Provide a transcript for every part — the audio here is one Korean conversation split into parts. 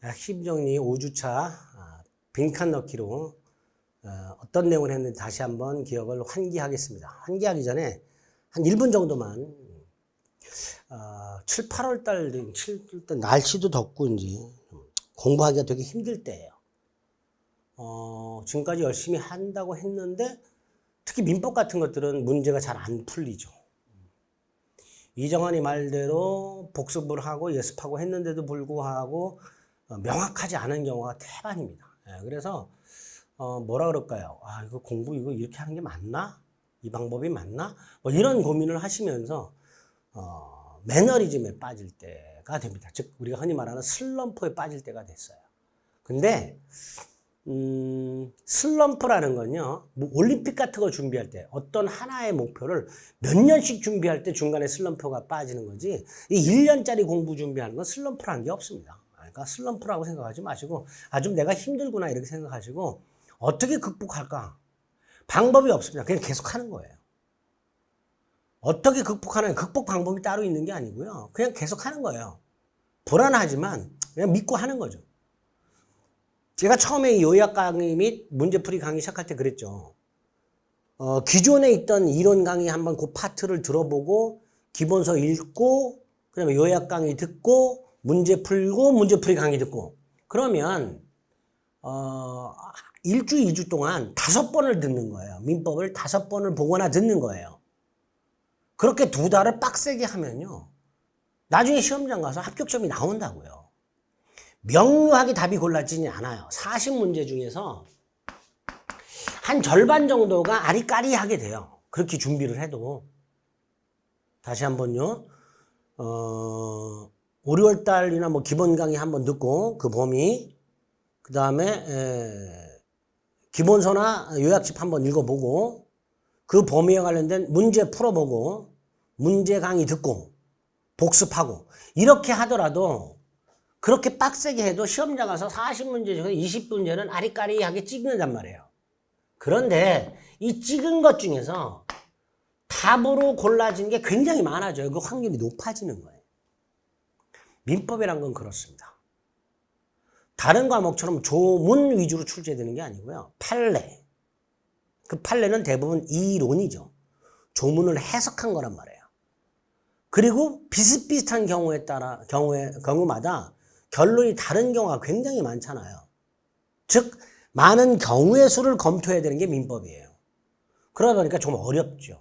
핵심정리 5주차 빈칸 넣기로 어떤 내용을 했는지 다시 한번 기억을 환기하겠습니다. 환기하기 전에 한 1분 정도만 7, 8월 달 날씨도 덥고 이제 공부하기가 되게 힘들 때예요. 지금까지 열심히 한다고 했는데 특히 민법 같은 것들은 문제가 잘 안 풀리죠. 이정환이 말대로 복습을 하고 예습하고 했는데도 불구하고 명확하지 않은 경우가 대반입니다. 그래서 뭐라 그럴까요? 이거 공부 이거 이렇게 하는 게 맞나? 이 방법이 맞나? 뭐 이런 고민을 하시면서 매너리즘에 빠질 때가 됩니다. 즉 우리가 흔히 말하는 슬럼프에 빠질 때가 됐어요. 근데 슬럼프라는 건요, 뭐 올림픽 같은 거 준비할 때 어떤 하나의 목표를 몇 년씩 준비할 때 중간에 슬럼프가 빠지는 거지, 이 1년짜리 공부 준비하는 건 슬럼프라는 게 없습니다. 그러니까 슬럼프라고 생각하지 마시고, 좀 내가 힘들구나 이렇게 생각하시고, 어떻게 극복할까? 방법이 없습니다. 그냥 계속 하는 거예요. 어떻게 극복하는, 극복 방법이 따로 있는 게 아니고요. 그냥 계속 하는 거예요. 불안하지만 그냥 믿고 하는 거죠. 제가 처음에 요약 강의 및 문제풀이 강의 시작할 때 그랬죠. 기존에 있던 이론 강의 한번 그 파트를 들어보고 기본서 읽고 그 다음에 요약 강의 듣고 문제 풀고 문제풀이 강의 듣고 그러면 1주, 2주 동안 5번을 듣는 거예요. 민법을 5번을 보거나 듣는 거예요. 그렇게 2달을 빡세게 하면요. 나중에 시험장 가서 합격점이 나온다고요. 명료하게 답이 골라지지 않아요. 40문제 중에서 한 절반 정도가 아리까리하게 돼요. 그렇게 준비를 해도. 다시 한번요. 5, 6월 달이나 뭐 기본 강의 한번 듣고 그 범위, 그 다음에 기본서나 요약집 한번 읽어보고 그 범위에 관련된 문제 풀어보고 문제 강의 듣고 복습하고 이렇게 하더라도 그렇게 빡세게 해도 시험장 가서 40문제 중에 20문제는 아리까리하게 찍는단 말이에요. 그런데 이 찍은 것 중에서 답으로 골라진 게 굉장히 많아져요. 그 확률이 높아지는 거예요. 민법이란 건 그렇습니다. 다른 과목처럼 조문 위주로 출제되는 게 아니고요. 판례. 그 판례는 대부분 이론이죠. 조문을 해석한 거란 말이에요. 그리고 비슷비슷한 경우마다 결론이 다른 경우가 굉장히 많잖아요. 즉 많은 경우의 수를 검토해야 되는 게 민법이에요. 그러다 보니까 좀 어렵죠.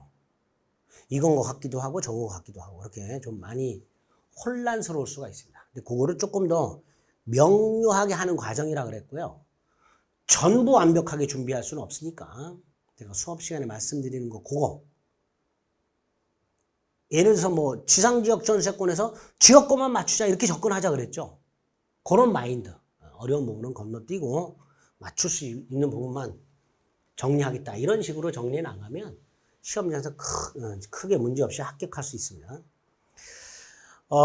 이건 것 같기도 하고 저건 것 같기도 하고 그렇게 좀 많이 혼란스러울 수가 있습니다. 근데 그거를 조금 더 명료하게 하는 과정이라 그랬고요. 전부 완벽하게 준비할 수는 없으니까 제가 수업 시간에 말씀드리는 거 그거. 예를 들어서 뭐 지상지역 전세권에서 지역권만 맞추자 이렇게 접근하자 그랬죠. 그런 마인드. 어려운 부분은 건너뛰고 맞출 수 있는 부분만 정리하겠다. 이런 식으로 정리해 나가면 시험장에서 크게 문제없이 합격할 수 있습니다.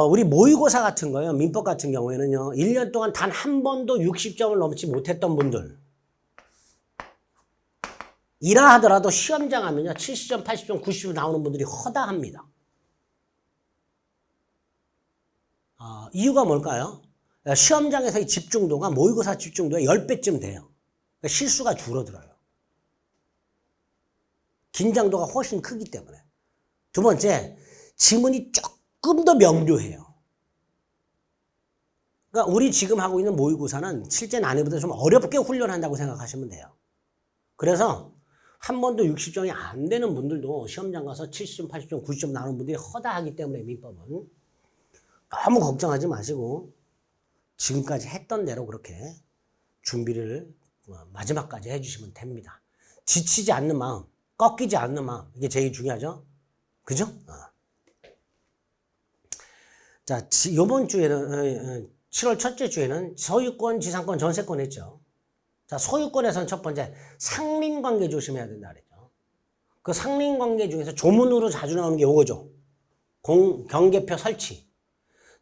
우리 모의고사 같은 거요. 민법 같은 경우에는요. 1년 동안 단 한 번도 60점을 넘지 못했던 분들. 이라 하더라도 시험장 하면요. 70점, 80점, 90점 나오는 분들이 허다합니다. 이유가 뭘까요? 시험장에서의 집중도가 모의고사 집중도의 10배쯤 돼요. 그러니까 실수가 줄어들어요. 긴장도가 훨씬 크기 때문에. 두 번째, 지문이 조금 더 명료해요. 그러니까 우리 지금 하고 있는 모의고사는 실제 난이도보다 좀 어렵게 훈련한다고 생각하시면 돼요. 그래서 한 번도 60점이 안 되는 분들도 시험장 가서 70점, 80점, 90점 나오는 분들이 허다하기 때문에 민법은 너무 걱정하지 마시고 지금까지 했던 대로 그렇게 준비를 마지막까지 해주시면 됩니다. 지치지 않는 마음, 꺾이지 않는 마음, 이게 제일 중요하죠? 그죠? 자, 이번 주에는 7월 첫째 주에는 소유권, 지상권, 전세권 했죠. 자, 소유권에서는 첫 번째 상린관계 조심해야 된다 그랬죠. 그 상린관계 중에서 조문으로 자주 나오는 게 이거죠. 경계표 설치.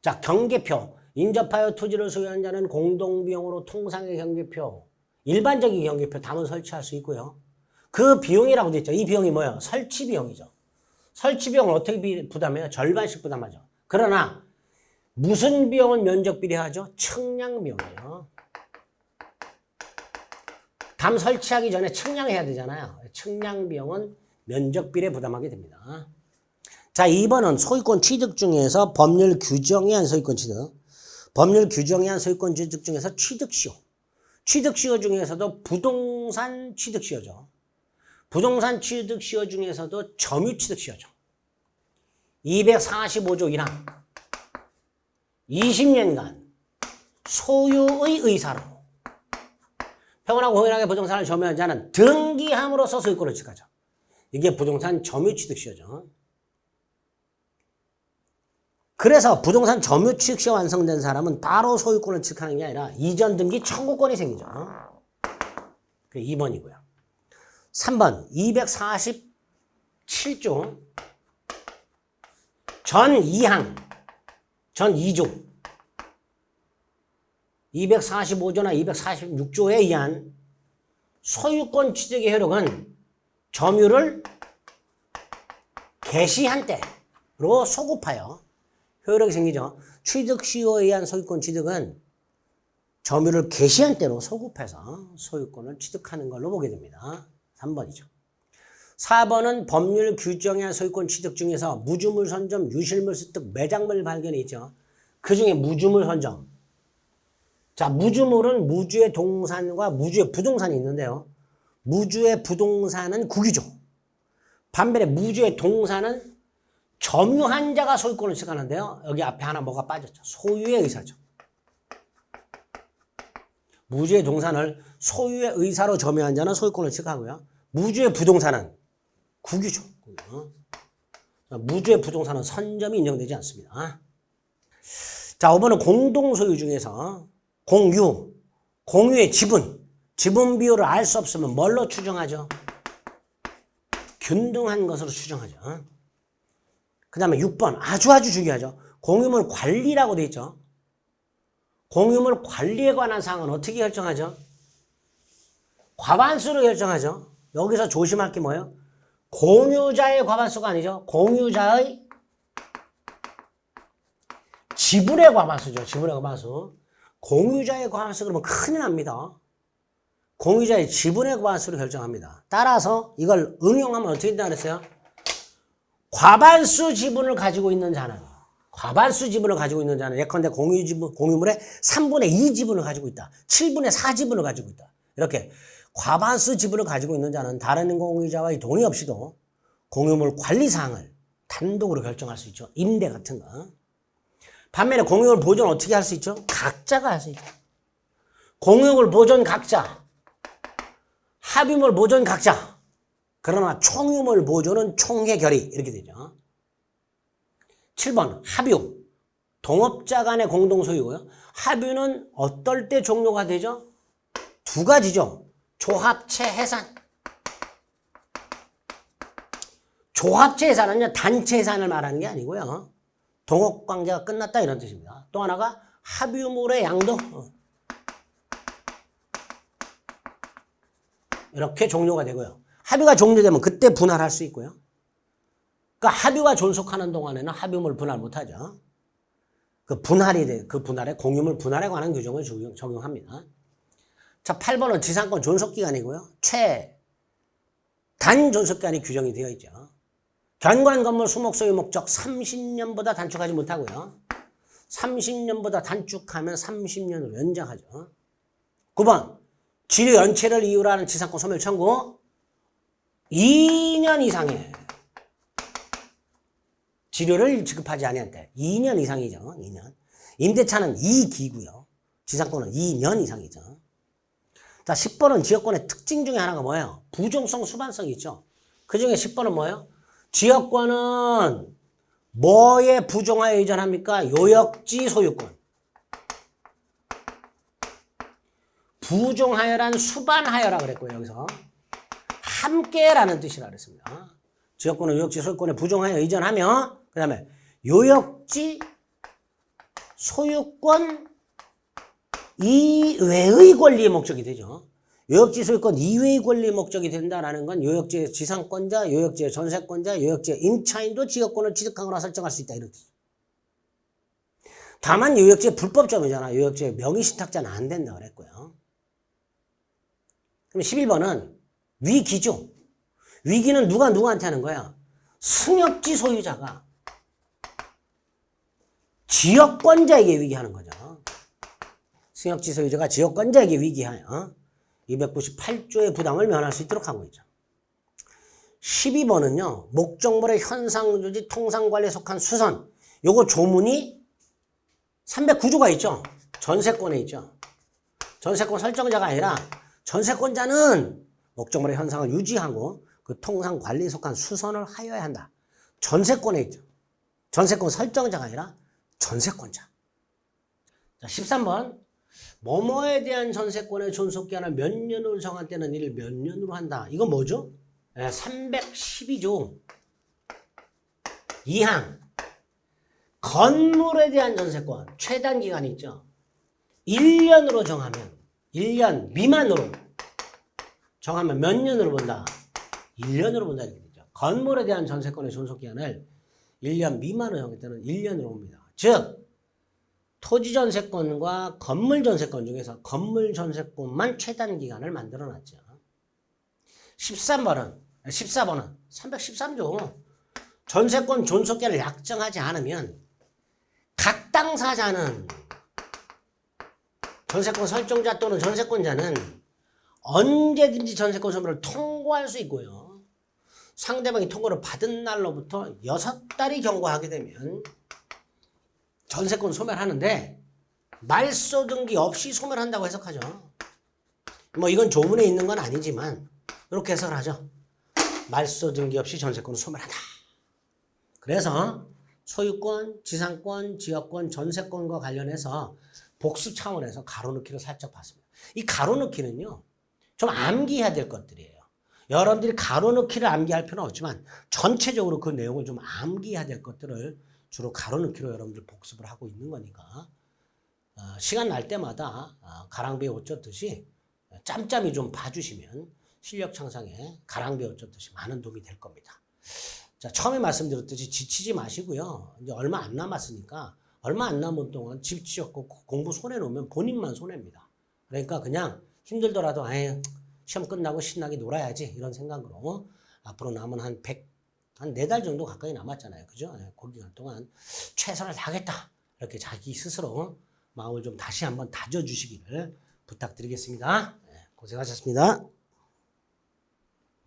자, 경계표. 인접하여 토지를 소유한 자는 공동비용으로 통상의 경계표, 일반적인 경계표 담은 설치할 수 있고요. 그 비용이라고 되어 있죠. 이 비용이 뭐예요? 설치 비용이죠. 설치 비용을 어떻게 부담해요? 절반씩 부담하죠. 그러나 무슨 비용은 면적 비례하죠? 측량 비용이요. 담 설치하기 전에 측량해야 되잖아요. 측량 비용은 면적 비례 부담하게 됩니다. 자, 2번은 소유권 취득 중에서 법률 규정에 의한 소유권 취득. 법률 규정에 의한 소유권 취득 중에서 취득시효. 취득시효 중에서도 부동산 취득시효죠. 부동산 취득시효 중에서도 점유취득시효죠. 245조 1항 20년간 소유의 의사로 평온하고 공연하게 부동산을 점유한 자는 등기함으로써 소유권을 취득하죠. 이게 부동산 점유취득시효죠. 그래서 부동산 점유취득시효 완성된 사람은 바로 소유권을 취득하는 게 아니라 이전 등기 청구권이 생기죠. 그게 2번이고요. 3번 247조 전 2항 전 2조 245조나 246조에 의한 소유권 취득의 효력은 점유를 개시한 때로 소급하여 효력이 생기죠. 취득시효에 의한 소유권 취득은 점유를 개시한 때로 소급해서 소유권을 취득하는 걸로 보게 됩니다. 3번이죠. 4번은 법률 규정에 의한 소유권 취득 중에서 무주물 선점, 유실물 습득, 매장물 발견이 있죠. 그 중에 무주물 선점. 자, 무주물은 무주의 동산과 무주의 부동산이 있는데요. 무주의 부동산은 국유죠. 반면에 무주의 동산은 점유한 자가 소유권을 취득하는데요. 여기 앞에 하나 뭐가 빠졌죠. 소유의 의사죠. 무주의 동산을 소유의 의사로 점유한 자는 소유권을 취득하고요. 무주의 부동산은 국유죠. 무주의 부동산은 선점이 인정되지 않습니다. 자, 5번은 공동소유 중에서 공유의 지분 비율을 알 수 없으면 뭘로 추정하죠? 균등한 것으로 추정하죠. 그 다음에 6번 아주 중요하죠. 공유물 관리라고 돼 있죠. 공유물 관리에 관한 사항은 어떻게 결정하죠? 과반수로 결정하죠. 여기서 조심할 게 뭐예요? 공유자의 과반수가 아니죠. 공유자의 지분의 과반수죠. 지분의 과반수. 공유자의 과반수 그러면 큰일 납니다. 공유자의 지분의 과반수로 결정합니다. 따라서 이걸 응용하면 어떻게 된다 그랬어요? 과반수 지분을 가지고 있는 자는 예컨대 공유물의 3분의 2 지분을 가지고 있다. 7분의 4 지분을 가지고 있다. 이렇게 과반수 지분을 가지고 있는 자는 다른 공유자와의 동의 없이도 공유물 관리 사항을 단독으로 결정할 수 있죠. 임대 같은 거. 반면에 공유물 보존 어떻게 할 수 있죠? 각자가 할 수 있죠. 공유물 보존 각자, 합유물 보존 각자. 그러나 총유물 보존은 총회 결의 이렇게 되죠. 7번 합유. 동업자 간의 공동소유고요. 합유는 어떨 때 종료가 되죠? 두 가지죠. 조합체 해산. 조합체 해산은요, 단체 해산을 말하는 게 아니고요. 동업관계가 끝났다 이런 뜻입니다. 또 하나가 합유물의 양도. 이렇게 종료가 되고요. 합유가 종료되면 그때 분할할 수 있고요. 그러니까 합유가 존속하는 동안에는 합유물 분할 못하죠. 그 분할에 공유물 분할에 관한 규정을 적용합니다. 자, 8번은 지상권 존속기간이고요. 최단 존속기간이 규정이 되어 있죠. 견관 건물 수목 소유 목적 30년보다 단축하지 못하고요. 30년보다 단축하면 30년으로 연장하죠. 9번 지류 연체를 이유로 하는 지상권 소멸 청구 2년 이상의 지료를 지급하지 아니한 때 2년 이상이죠. 2년. 임대차는 2기고요. 지상권은 2년 이상이죠. 자, 10번은 지역권의 특징 중에 하나가 뭐예요? 부종성, 수반성이 있죠. 그 중에 10번은 뭐예요? 지역권은 뭐에 부종하여 이전합니까? 요역지 소유권. 부종하여란 수반하여라 그랬고요. 여기서 함께라는 뜻이라 그랬습니다. 지역권은 요역지 소유권에 부종하여 이전하며 그 다음에 요역지 소유권 이외의 권리의 목적이 되죠. 요역지 소유권 이외의 권리의 목적이 된다라는 건 요역지의 지상권자, 요역지의 전세권자, 요역지의 임차인도 지역권을 취득하거나 설정할 수 있다 이런 뜻이죠. 다만 요역제 불법점이잖아. 요역제 명의신탁자는 안 된다 그랬고요. 그럼 11번은 위기죠. 위기는 누가 누구한테 하는 거야? 승역지 소유자가 지역권자에게 위기하는 거죠. 승역지 소유자가 지역권자에게 위기하여 298조의 부담을 면할 수 있도록 하고 있죠. 12번은요. 목적물의 현상조지 통상관리에 속한 수선. 요거 조문이 309조가 있죠. 전세권에 있죠. 전세권 설정자가 아니라 전세권자는 목적물의 현상을 유지하고 그 통상관리에 속한 수선을 하여야 한다. 전세권에 있죠. 전세권 설정자가 아니라 전세권자. 자, 13번. 뭐뭐에 대한 전세권의 존속기한을 몇 년으로 정한 때는 이를 몇 년으로 한다. 이건 뭐죠? 312조 2항. 건물에 대한 전세권 최단 기간이 있죠. 1년으로 정하면 1년 미만으로 정하면 몇 년으로 본다? 1년으로 본다 이렇게 되죠. 건물에 대한 전세권의 존속기한을 1년 미만으로 정할 때는 1년으로 봅니다. 즉 토지 전세권과 건물 전세권 중에서 건물 전세권만 최단 기간을 만들어 놨죠. 14번은 313조 전세권 존속기한을 약정하지 않으면 각 당사자는 전세권 설정자 또는 전세권자는 언제든지 전세권 소멸을 통고할 수 있고요. 상대방이 통고를 받은 날로부터 6달이 경과하게 되면 전세권 소멸하는데 말소 등기 없이 소멸한다고 해석하죠. 뭐 이건 조문에 있는 건 아니지만 이렇게 해석을 하죠. 말소 등기 없이 전세권을 소멸한다. 그래서 소유권, 지상권, 지역권, 전세권과 관련해서 복습 차원에서 가로넣기를 살짝 봤습니다. 이 가로넣기는요. 좀 암기해야 될 것들이에요. 여러분들이 가로넣기를 암기할 필요는 없지만 전체적으로 그 내용을 좀 암기해야 될 것들을 주로 가로넣기로 여러분들 복습을 하고 있는 거니까 시간 날 때마다 가랑비에 옷 젖듯이 짬짬이 좀 봐주시면 실력 향상에 가랑비에 옷 젖듯이 많은 도움이 될 겁니다. 자, 처음에 말씀드렸듯이 지치지 마시고요. 이제 얼마 안 남았으니까 얼마 안 남은 동안 집 지었고 공부 손해놓으면 본인만 손해입니다. 그러니까 그냥 힘들더라도 아예 시험 끝나고 신나게 놀아야지 이런 생각으로 앞으로 남은 한 4달 정도 가까이 남았잖아요. 그죠? 그 기간 동안 최선을 다하겠다. 이렇게 자기 스스로 마음을 좀 다시 한번 다져주시기를 부탁드리겠습니다. 고생하셨습니다.